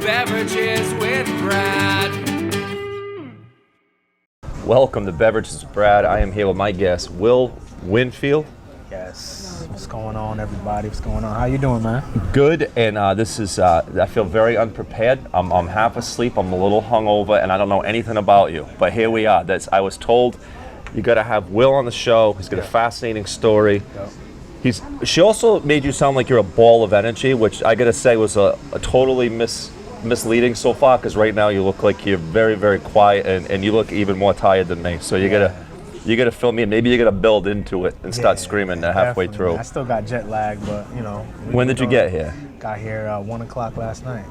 Beverages with Brad. Welcome to Beverages with Brad. I am here with my guest, Will Winfield. Yes. What's going on, everybody? What's going on? How you doing, man? Good, and this is, I feel very unprepared. I'm half asleep, I'm a little hungover, and I don't know anything about you. But here we are. I was told you got to have Will on the show. He's got a fascinating story. Yep. She also made you sound like you're a ball of energy, which I got to say was a totally misleading so far, because right now you look like you're very, very quiet, and you look even more tired than me. So you gotta fill me in. Maybe you gotta build into it and start screaming halfway Definitely. through. I still got jet lag, but you know. When did you get here? Got here 1 o'clock last night.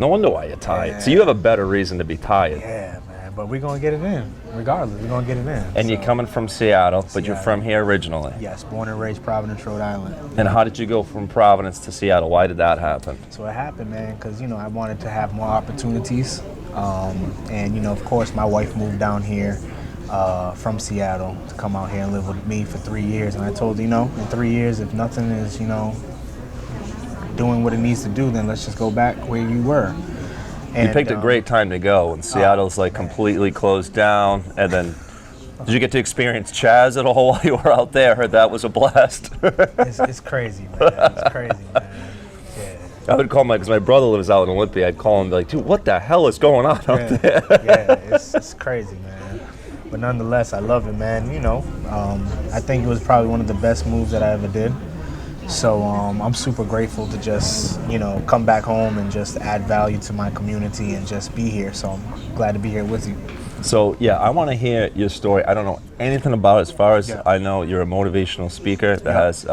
No wonder why you're tired. Yeah. So you have a better reason to be tired. Yeah, man. But we're gonna get it in, regardless. We're gonna get it in. And you're coming from Seattle, but you're from here originally. Yes, born and raised Providence, Rhode Island. And how did you go from Providence to Seattle? Why did that happen? So it happened, man, because you know I wanted to have more opportunities, and you know, of course, my wife moved down here from Seattle to come out here and live with me for 3 years. And I told her, you know, in 3 years, if nothing is, you know, doing what it needs to do, then let's just go back where you were. And, You picked a great time to go, and Seattle's like completely closed down. And then, did you get to experience Chaz at all while you were out there? I heard that was a blast. It's crazy, man. It's crazy, man. Yeah. I would call because my brother lives out in Olympia. I'd call him and be like, dude, what the hell is going on out there? Yeah, it's crazy, man. But nonetheless, I love it, man. You know, I think it was probably one of the best moves that I ever did. So I'm super grateful to just, you know, come back home and just add value to my community and just be here. So I'm glad to be here with you. So, yeah, I want to hear your story. I don't know anything about it. As far as Yeah. I know, you're a motivational speaker that has,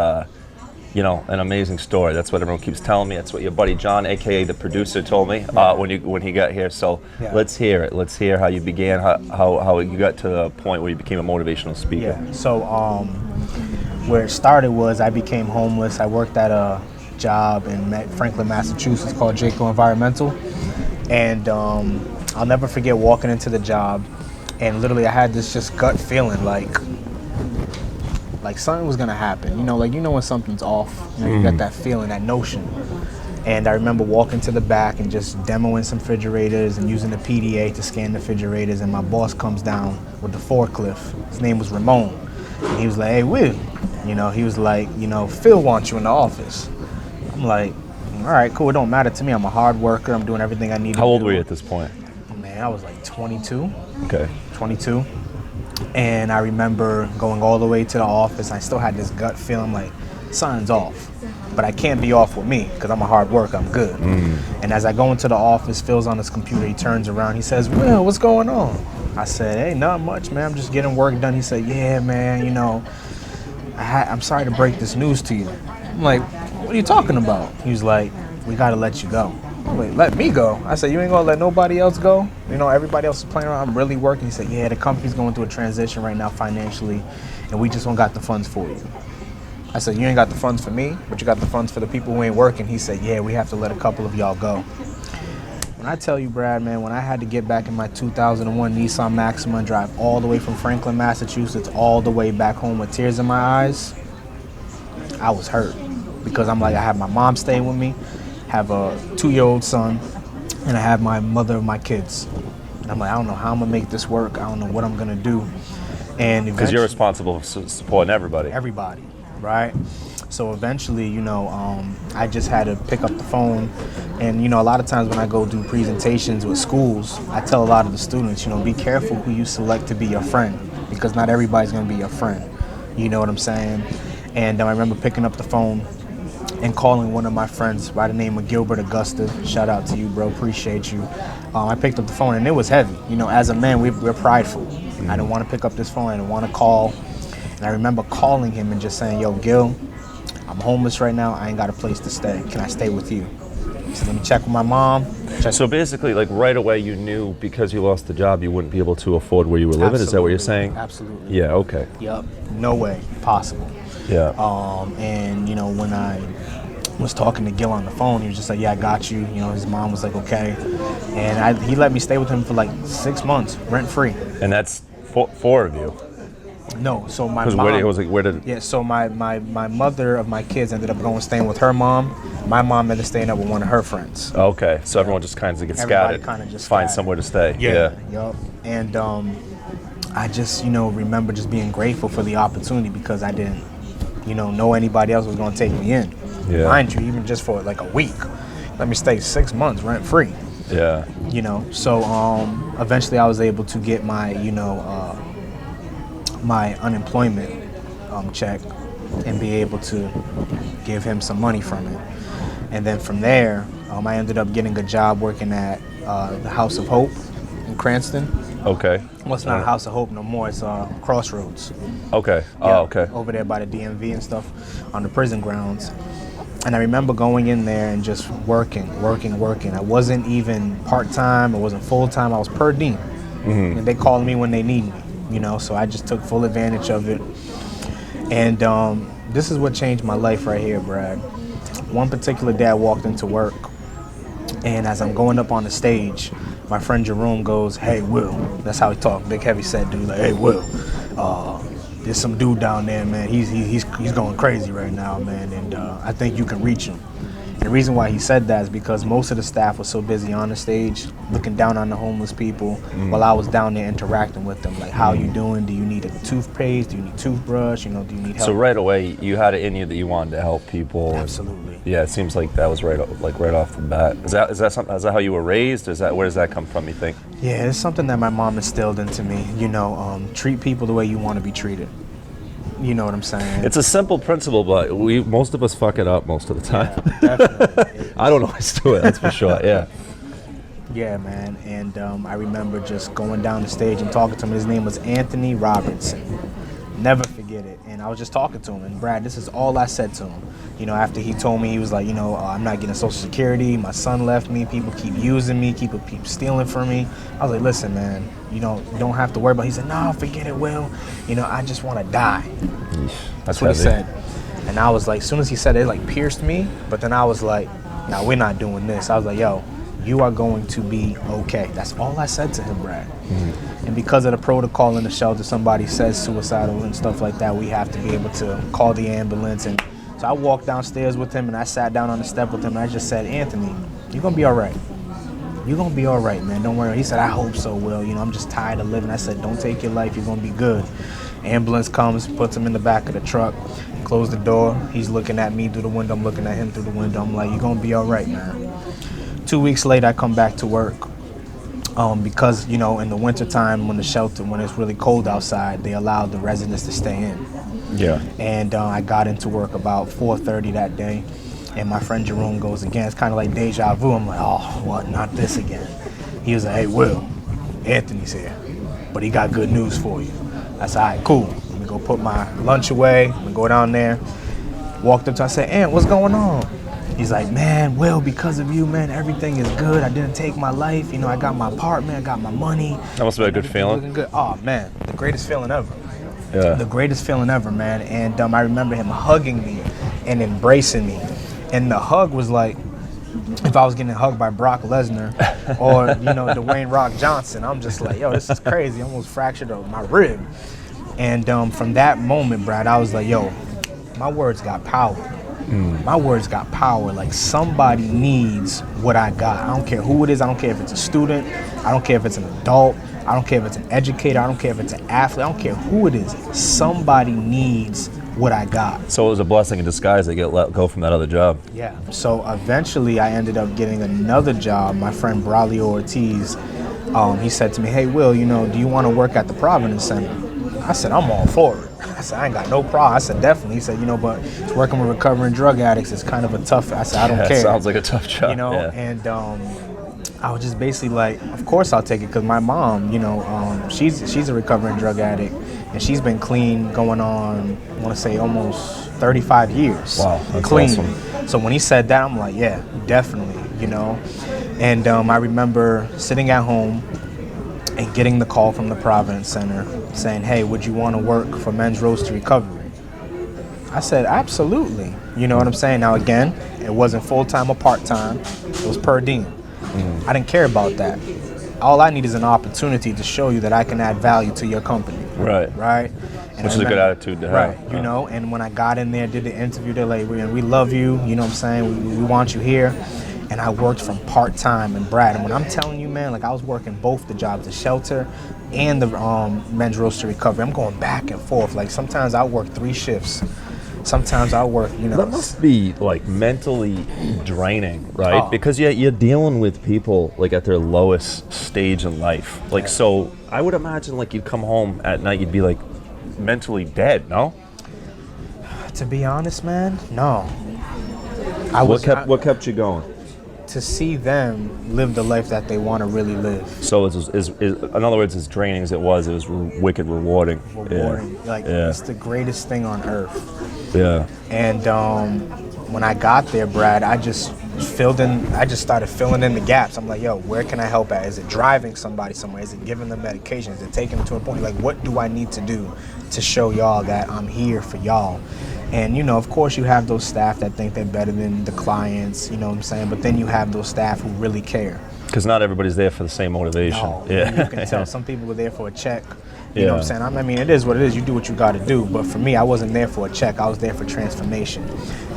you know, an amazing story. That's what everyone keeps telling me. That's what your buddy John, a.k.a. the producer, told me when he got here. So let's hear it. Let's hear how you began, how you got to the point where you became a motivational speaker. Yeah. So where it started was I became homeless. I worked at a job in Franklin, Massachusetts called Jayco Environmental. And I'll never forget walking into the job, and literally I had this just gut feeling like something was gonna happen. You know when something's off. You know, you got that feeling, that notion. And I remember walking to the back and just demoing some refrigerators and using the PDA to scan the refrigerators, and my boss comes down with the forklift. His name was Ramon. And he was like, "Hey, Will," you know, he was like, you know, "Phil wants you in the office." I'm like, all right, cool. It don't matter to me. I'm a hard worker. I'm doing everything I need to do. How old were you at this point? Man, I was like 22. Okay. 22. And I remember going all the way to the office. I still had this gut feeling like something's off. But I can't be off with me because I'm a hard worker. I'm good. And as I go into the office, Phil's on his computer. He turns around. He says, "Will, what's going on?" I said, "Hey, not much, man. I'm just getting work done." He said, "Yeah, man, you know, I'm sorry to break this news to you." I'm like, "What are you talking about?" He was like, "We got to let you go." I'm like, "Let me go?" I said, "You ain't going to let nobody else go? You know, everybody else is playing around. I'm really working." He said, "Yeah, the company's going through a transition right now financially, and we just don't got the funds for you." I said, "You ain't got the funds for me, but you got the funds for the people who ain't working." He said, "Yeah, we have to let a couple of y'all go." When I tell you, Brad, man, when I had to get back in my 2001 Nissan Maxima and drive all the way from Franklin, Massachusetts, all the way back home with tears in my eyes, I was hurt. Because I'm like, I have my mom staying with me, have a 2-year-old son, and I have my mother and my kids. And I'm like, I don't know how I'm gonna make this work. I don't know what I'm gonna do. And Because you're responsible for supporting everybody. Everybody, right? So eventually, you know, I just had to pick up the phone. And, you know, a lot of times when I go do presentations with schools, I tell a lot of the students, you know, be careful who you select to be your friend, because not everybody's going to be your friend. You know what I'm saying? And I remember picking up the phone and calling one of my friends by the name of Gilbert Augusta. Shout out to you, bro. Appreciate you. I picked up the phone, and it was heavy. You know, as a man, we're prideful. I didn't want to pick up this phone. I didn't want to call. And I remember calling him and just saying, "Yo, Gil, I'm homeless right now. I ain't got a place to stay. Can I stay with you?" He said, "Let me check with my mom." So basically, like right away, you knew because you lost the job, you wouldn't be able to afford where you were living. Is that what you're saying? Absolutely. Yeah. Okay. Yep. No way possible. Yeah. And you know, when I was talking to Gil on the phone, he was just like, "Yeah, I got you." You know, his mom was like, "Okay," and he let me stay with him for like 6 months, rent free. And that's four of you. No, so my Because mom. where did? Yeah, so my mother of my kids ended up staying with her mom. My mom ended up staying up with one of her friends. Okay, so everyone just kind of gets Everybody scattered. kinda just find scattered. somewhere to stay. Yup. And I just, remember just being grateful for the opportunity because I didn't, know anybody else was going to take me in. Yeah. Mind you, even just for like a week. Let me stay 6 months rent free. Yeah. So eventually I was able to get my, my unemployment check and be able to give him some money from it. And then from there, I ended up getting a job working at the House of Hope in Cranston. Okay. Well, it's not House of Hope no more. It's Crossroads. Okay. Yeah, Oh, okay. Over there by the DMV and stuff on the prison grounds. And I remember going in there and just working. I wasn't even part-time. I wasn't full-time. I was per diem. Mm-hmm. And they called me when they need me, So I just took full advantage of it. And this is what changed my life right here, Brad. One particular day I walked into work, and as I'm going up on the stage, my friend Jerome goes, "Hey, Will." That's how he talked, big heavy set dude. Like, "Hey, Will, there's some dude down there, man. He's going crazy right now, man, and I think you can reach him." And the reason why he said that is because most of the staff was so busy on the stage looking down on the homeless people while I was down there interacting with them. Like, how you doing? Do you need a toothpaste? Do you need a toothbrush? Do you need help? So right away, you had it in you that you wanted to help people. Absolutely. Yeah, it seems like that was right off the bat. Is that how you were raised? Where does that come from, you think? Yeah, it's something that my mom instilled into me. Treat people the way you want to be treated. You know what I'm saying? It's a simple principle, but most of us fuck it up most of the time. Yeah, definitely. I don't always do it, that's for sure. Yeah. Yeah, man. And I remember just going down the stage and talking to him. His name was Anthony Robertson. Never forget it. And I was just talking to him. And Brad, this is all I said to him. After he told me, he was like, I'm not getting Social Security. My son left me. People keep using me. People keep stealing from me. I was like, listen, man, you don't have to worry about it. He said, no, forget it, Will. I just want to die. That's what he said. And I was like, as soon as he said it, like pierced me. But then I was like, nah, we're not doing this. I was like, yo, you are going to be okay. That's all I said to him, Brad. Mm-hmm. And because of the protocol in the shelter, somebody says suicidal and stuff like that, we have to be able to call the ambulance. And so I walked downstairs with him and I sat down on the step with him and I just said, Anthony, you're going to be all right. You're going to be all right, man. Don't worry. He said, I hope so, Will. I'm just tired of living. I said, don't take your life. You're going to be good. Ambulance comes, puts him in the back of the truck, close the door. He's looking at me through the window. I'm looking at him through the window. I'm like, you're going to be all right, man. 2 weeks later, I come back to work because, in the wintertime when it's really cold outside, they allow the residents to stay in. Yeah. And I got into work about 4:30 that day, and my friend Jerome goes again. It's kind of like deja vu. I'm like, oh, what? Not this again. He was like, hey, Will, Anthony's here, but he got good news for you. I said, all right, cool. Let me go put my lunch away. I'm gonna go down there. Walked up to him, I said, Aunt, what's going on? He's like, man, Will, because of you, man, everything is good. I didn't take my life. I got my apartment. I got my money. That must have been a good feeling. Looking good. Oh, man, the greatest feeling ever. Yeah. The greatest feeling ever, man. And I remember him hugging me and embracing me. And the hug was like, if I was getting hugged by Brock Lesnar or, Dwayne Rock Johnson, I'm just like, yo, this is crazy. I almost fractured my rib. And from that moment, Brad, I was like, yo, my words got power. My words got power. Like, somebody needs what I got. I don't care who it is. I don't care if it's a student. I don't care if it's an adult. I don't care if it's an educator. I don't care if it's an athlete. I don't care who it is. Somebody needs what I got. So it was a blessing in disguise to get let go from that other job. Yeah. So eventually I ended up getting another job. My friend Braulio Ortiz, he said to me, hey, Will, do you want to work at the Providence Center? I said, I'm all for it. I said, I ain't got no problem. I said, definitely. He said, but it's working with recovering drug addicts. It's kind of a tough. I said, I don't care. Sounds like a tough job. Yeah. And I was just basically like, of course I'll take it, because my mom, she's a recovering drug addict, and she's been clean going on, I want to say almost 35 years. Wow, that's clean. Awesome. So when he said that, I'm like, yeah, definitely, And I remember sitting at home and getting the call from the Providence Center saying, hey, would you want to work for Men's Road to Recovery? I said, absolutely. You know what I'm saying? Now, again, it wasn't full-time or part-time. It was per diem. I didn't care about that. All I need is an opportunity to show you that I can add value to your company. Right. Right? Which is a good attitude to have. Right, you know, and when I got in there, did the interview, they're like, we love you, you know what I'm saying, we want you here. And I worked from part-time in Brad. And when I'm telling you, man, like I was working both the jobs, the shelter and the men's roaster recovery. I'm going back and forth. Like sometimes I'll work 3 shifts. Sometimes I'll work, you know. That must be like mentally draining, right? Because you're dealing with people like at their lowest stage in life. Like, so I would imagine like you'd come home at night, you'd be like mentally dead, no? To be honest, man, no. What kept you going? To see them live the life that they want to really live. So in other words, as draining as it was wicked rewarding. Rewarding. It's the greatest thing on earth. Yeah. And when I got there, Brad, I just started filling in the gaps. I'm like, yo, where can I help at? Is it driving somebody somewhere? Is it giving them medication? Is it taking them to a point? Like, what do I need to do to show y'all that I'm here for y'all? And, you know, of course you have those staff that think they're better than the clients, you know what I'm saying? But then you have those staff who really care. Because not everybody's there for the same motivation. No, you can tell some people were there for a check. You know what I'm saying? I mean, it is what it is. You do what you got to do. But for me, I wasn't there for a check. I was there for transformation.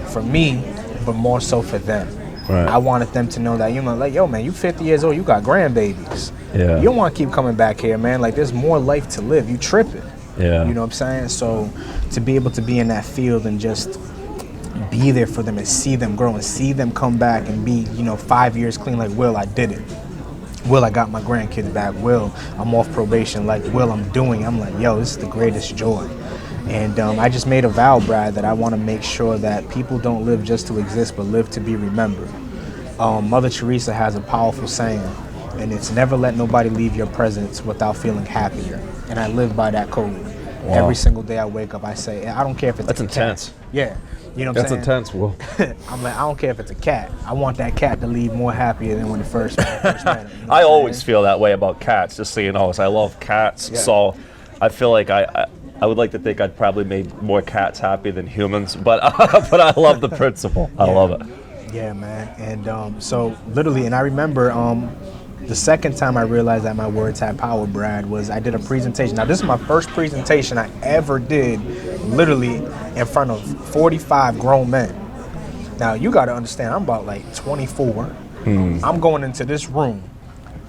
For me, but more so for them. Right. I wanted them to know that, you know, like, yo, man, you 50 years old, you got grandbabies. Yeah. You don't want to keep coming back here, man. Like, there's more life to live. You tripping. Yeah. You know what I'm saying? So to be able to be in that field and just be there for them and see them grow and see them come back and be, you know, 5 years clean, like, Will, I did it. Will, I got my grandkids back. Will, I'm off probation. Like, Will, I'm doing. I'm like, yo, this is the greatest joy. And I just made a vow, Brad, that I want to make sure that people don't live just to exist, but live to be remembered. Mother Teresa has a powerful saying, and it's never let nobody leave your presence without feeling happier. And I live by that code. Wow. Every single day I wake up, I say, I don't care if it's That's intense. Cat. Yeah. You know what I'm saying? That's intense, Will. I'm like, I don't care if it's a cat. I want that cat to leave more happier than when it first met him. You know I always feel that way about cats, just so you know. I love cats, so I feel like I would like to think I'd probably made more cats happy than humans, but but I love the principle. I love it. Yeah, man. And so literally, and I remember the second time I realized that my words had power, Brad, was I did a presentation. Now, this is my first presentation I ever did, literally in front of 45 grown men. Now, you got to understand, I'm about like 24. I'm going into this room.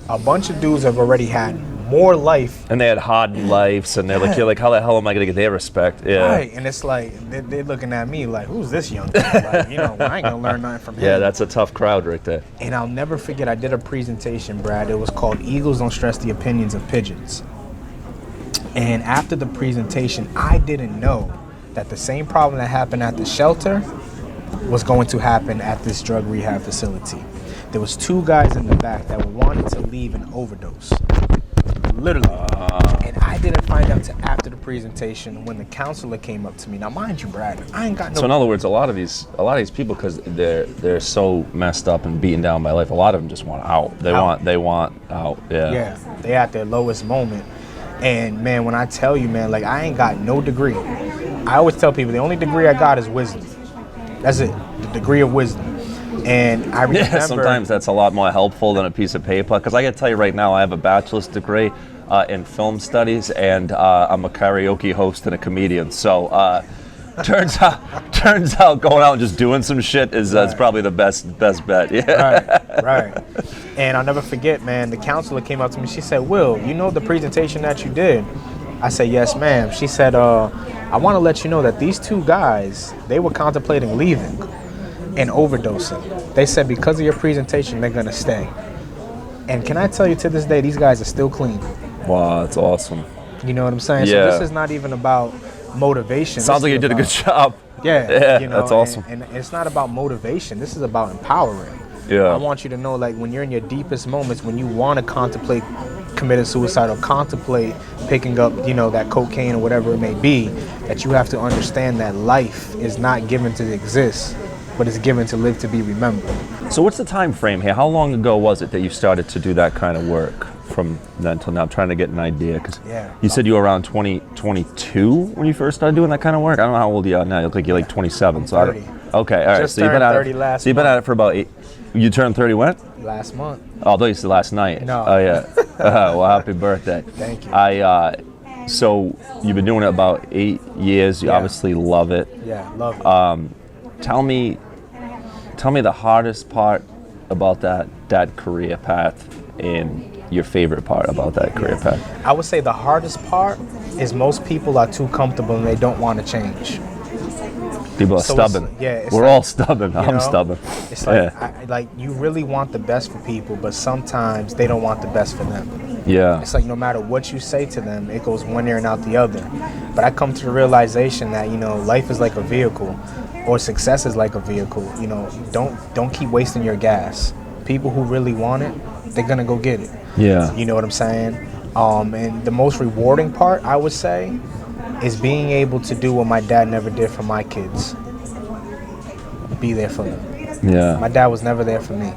A bunch of dudes have already had more life. And they had hard lives, and they're like, you're like, how the hell am I going to get their respect? Yeah. Right, and it's like, they're looking at me like, who's this young guy? Like, you know, I ain't going to learn nothing from him. Yeah, that's a tough crowd right there. And I'll never forget, I did a presentation, Brad. It was called Eagles Don't Stress the Opinions of Pigeons. And after the presentation, I didn't know that the same problem that happened at the shelter was going to happen at this drug rehab facility. There was 2 guys in the back that wanted to leave an overdose. Literally. And I didn't find out till after the presentation when the counselor came up to me. Now, mind you, Brad, I ain't got no... So in other words, a lot of these people, because they're so messed up and beaten down by life, a lot of them just want out. They want out. Yeah. Yeah. They at their lowest moment. And man, when I tell you, man, like I ain't got no degree. I always tell people the only degree I got is wisdom. That's it. The degree of wisdom. And I remember... Yeah, sometimes that's a lot more helpful than a piece of paper. Because I got to tell you right now, I have a bachelor's degree in film studies, and I'm a karaoke host and a comedian. So turns out going out and just doing some shit is probably the best bet. Yeah. Right. And I'll never forget, man, the counselor came up to me. She said, Will, you know the presentation that you did? I said, yes, ma'am. She said, I want to let you know that these 2 guys, they were contemplating leaving and overdosing. They said because of your presentation, they're going to stay. And can I tell you, to this day, these guys are still clean. Wow, that's awesome. You know what I'm saying? Yeah. So this is not even about motivation. Sounds like you did a good job. Yeah, you know, that's awesome. And it's not about motivation. This is about empowering. Yeah. I want you to know, like, when you're in your deepest moments, when you want to contemplate committing suicide or contemplate picking up, you know, that cocaine or whatever it may be, that you have to understand that life is not given to exist, but it's given to live to be remembered. So what's the time frame here? How long ago was it that you started to do that kind of work from then till now? I'm trying to get an idea, because you said you were around 22 when you first started doing that kind of work. I don't know how old you are now. You look like you're like 27. So 30. Okay, all right. Just So you've been at 30 it. last So you've been at it for about 8. You turned 30 when? Last month. Oh, I thought you said last night. No. Oh yeah. Well, happy birthday. Thank you. So you've been doing it about 8 years. You obviously love it. Yeah, love it. Tell me the hardest part about that career path and your favorite part about that career path. I would say the hardest part is most people are too comfortable and they don't want to change. People are stubborn. We're all stubborn. I'm stubborn. It's like you really want the best for people, but sometimes they don't want the best for them. Yeah. It's like no matter what you say to them, it goes one ear and out the other. But I come to the realization that, life is like a vehicle, or success is like a vehicle. Don't keep wasting your gas. People who really want it, they're gonna go get it. Yeah. You know what I'm saying? And the most rewarding part, I would say, is being able to do what my dad never did for my kids. Be there for them. Yeah. My dad was never there for me.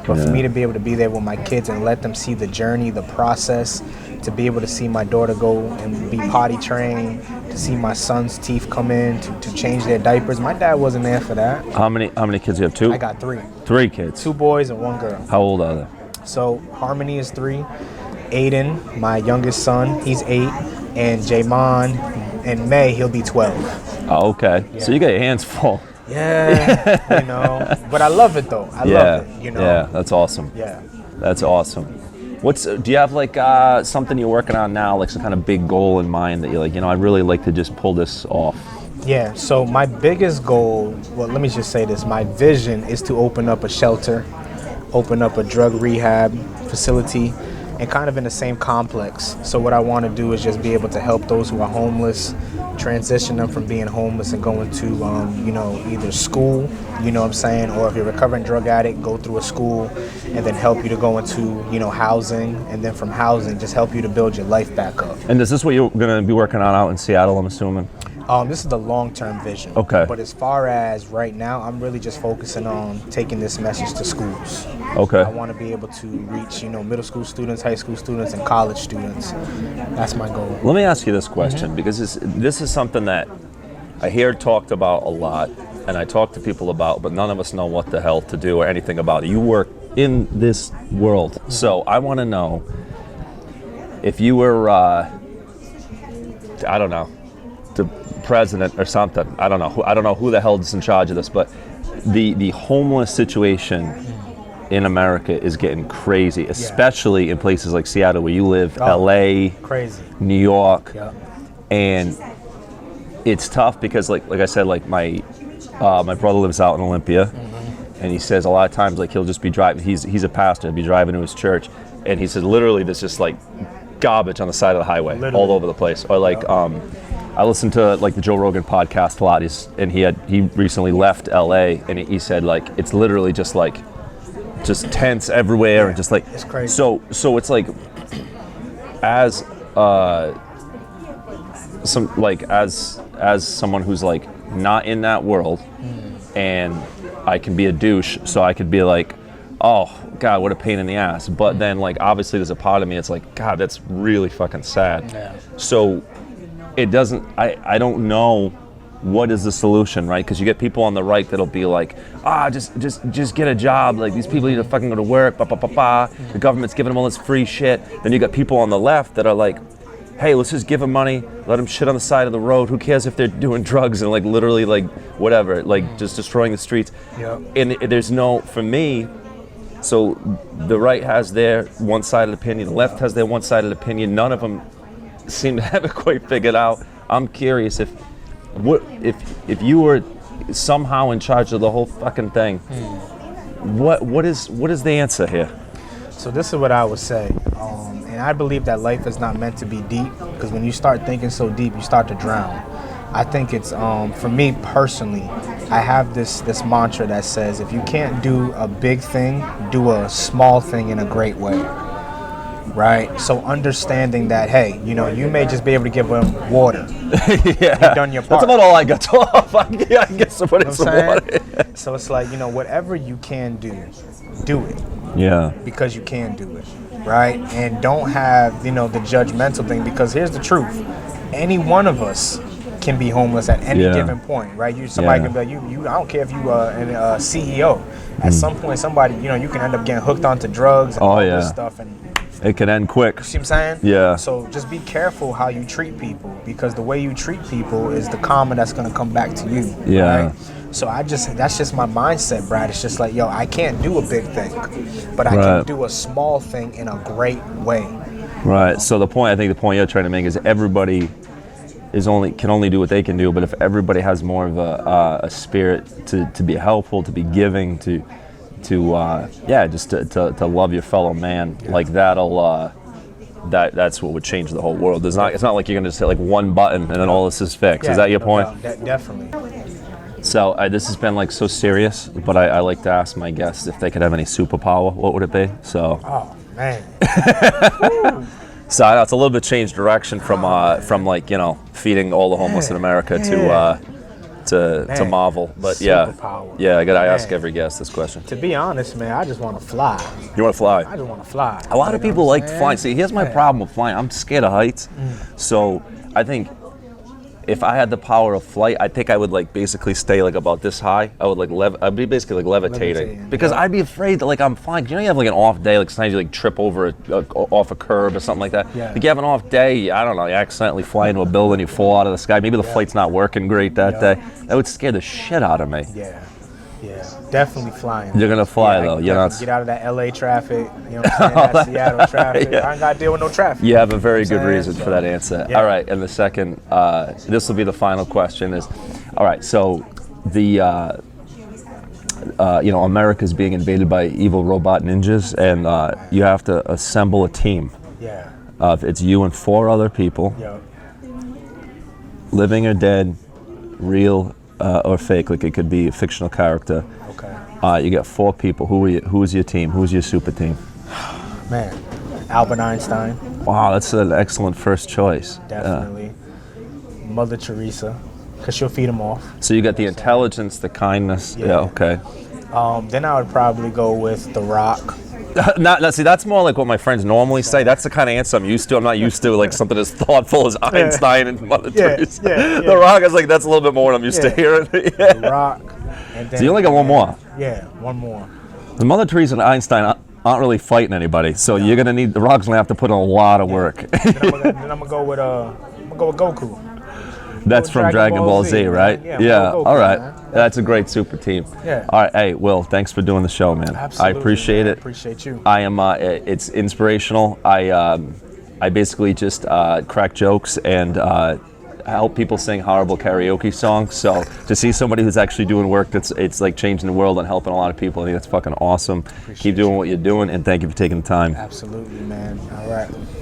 But for me to be able to be there with my kids and let them see the journey, the process, to be able to see my daughter go and be potty trained, to see my son's teeth come in, to change their diapers. My dad wasn't there for that. How many kids do you have? 2? I got 3. 3 kids. 2 boys and 1 girl. How old are they? So Harmony is 3. Aiden, my youngest son, he's 8. And Jaymon, in May, he'll be 12. Oh, okay. Yeah. So you got your hands full. Yeah, But I love it though. I love it, Yeah, that's awesome. Yeah. That's awesome. Do you have like something you're working on now, like some kind of big goal in mind that you're like, I'd really like to just pull this off? Yeah, so my biggest goal, well, let me just say this. My vision is to open up a shelter, open up a drug rehab facility, and kind of in the same complex. So what I want to do is just be able to help those who are homeless, transition them from being homeless and going to, either school, or if you're a recovering drug addict, go through a school and then help you to go into, housing, and then from housing, just help you to build your life back up. And is this what you're going to be working on out in Seattle, I'm assuming? This is the long-term vision. Okay. But as far as right now, I'm really just focusing on taking this message to schools. Okay. I want to be able to reach, middle school students, high school students, and college students. That's my goal. Let me ask you this question, because this is something that I hear talked about a lot, and I talk to people about, but none of us know what the hell to do or anything about it. You work in this world, so I want to know if you were, I don't know, the president or something. I don't know who the hell is in charge of this, but the homeless situation in America is getting crazy, especially in places like Seattle where you live, LA, crazy, New York, and it's tough because like I said, like my brother lives out in Olympia, and he says a lot of times like he'll just be driving. He's a pastor. He'll be driving to his church, and he said literally there's just like garbage on the side of the highway all over the place. Or like I listen to like the Joe Rogan podcast a lot. He recently left LA, and he said like it's literally just tents everywhere and just like it's crazy. So it's like as someone who's like not in that world, and I can be a douche, so I could be like, oh God, what a pain in the ass. But then like obviously there's a part of me it's like, God, that's really fucking sad. Yeah. So it doesn't, I don't know what is the solution, right? Because you get people on the right that'll be like, just get a job. Like these people need to fucking go to work. The government's giving them all this free shit. Then you got people on the left that are like, hey, let's just give them money, let them shit on the side of the road. Who cares if they're doing drugs and like literally like whatever, like just destroying the streets. Yep. And there's no, for me, so the right has their one-sided opinion, the left has their one-sided opinion. None of them seem to have it quite figured out. I'm curious if you were somehow in charge of the whole fucking thing, what is the answer here? So this is what I would say, and I believe that life is not meant to be deep, because when you start thinking so deep, you start to drown. I think it's, for me personally, I have this mantra that says, if you can't do a big thing, do a small thing in a great way. Right? So understanding that, hey, you may just be able to give them water. You've done your part. That's about all I got to offer. I guess somebody some water. So it's like, whatever you can do it. Yeah. Because you can do it. Right? And don't have, the judgmental thing, because here's the truth. Any one of us can be homeless at any given point, right? Somebody can be like, I don't care if you are a CEO. At some point, somebody, you can end up getting hooked onto drugs and all this stuff, and It can end quick. See what I'm saying? Yeah. So just be careful how you treat people, because the way you treat people is the karma that's gonna come back to you. Yeah. Right? So that's just my mindset, Brad. It's just like, yo, I can't do a big thing, but I can do a small thing in a great way. Right. So I think the point you're trying to make is everybody can only do what they can do, but if everybody has more of a spirit to be helpful, to be giving, to love your fellow man, like that's what would change the whole world. It's not like you're gonna just hit like one button and then all this is fixed. Yeah, is that your point? Definitely. So this has been like so serious, but I like to ask my guests if they could have any superpower, what would it be? So. Oh man. So I know it's a little bit changed direction from like, you know, feeding all the homeless in America to Marvel, but superpower. I ask every guest this question. To be honest, man, I just want to fly. You want to fly? I just want to fly. A lot of people like flying. See, here's my problem with flying. I'm scared of heights, so I think if I had the power of flight, I think I would like basically stay like about this high. I would like I'd be basically like levitating because I'd be afraid that like I'm flying. You know, you have like an off day, like sometimes you like trip over off a curb or something like that. Yeah. Like you have an off day, I don't know, you accidentally fly into a building, you fall out of the sky. Maybe the flight's not working great that day. That would scare the shit out of me. Yeah, definitely flying. You're gonna fly though. You're not. Get out of that LA traffic. You know what I'm saying? That Seattle traffic. I ain't gotta deal with no traffic. You have a very good reason for that answer. Yeah. All right, and the second, this will be the final question is, all right, so the, America's being invaded by evil robot ninjas, and you have to assemble a team. Yeah. It's you and 4 other people, living or dead, real or fake, like it could be a fictional character. Okay. You got 4 people. Who's your team? Who's your super team? Man, Albert Einstein. Wow, that's an excellent first choice. Definitely. Mother Teresa, because she'll feed them off. So you got the intelligence, the kindness. Yeah, okay. Then I would probably go with The Rock. See, that's more like what my friends normally say. That's the kind of answer I'm used to. I'm not used to like something as thoughtful as Einstein and Mother Teresa. The Rock is like, that's a little bit more what I'm used to hearing. The Rock. And then, so you only got one more. Yeah, one more. The Mother Teresa and Einstein aren't really fighting anybody, so you're gonna need The Rock's gonna have to put in a lot of work. Then I'm gonna go with Goku. That's from Dragon Ball Z, right? Yeah. All right. That's a great super team. Yeah. All right. Hey, Will, thanks for doing the show, man. Absolutely. I appreciate it. I appreciate you. I am. It's inspirational. I basically just crack jokes and help people sing horrible karaoke songs. So to see somebody who's actually doing work it's like changing the world and helping a lot of people, I think that's fucking awesome. Keep doing what you're doing, and thank you for taking the time. Absolutely, man. All right.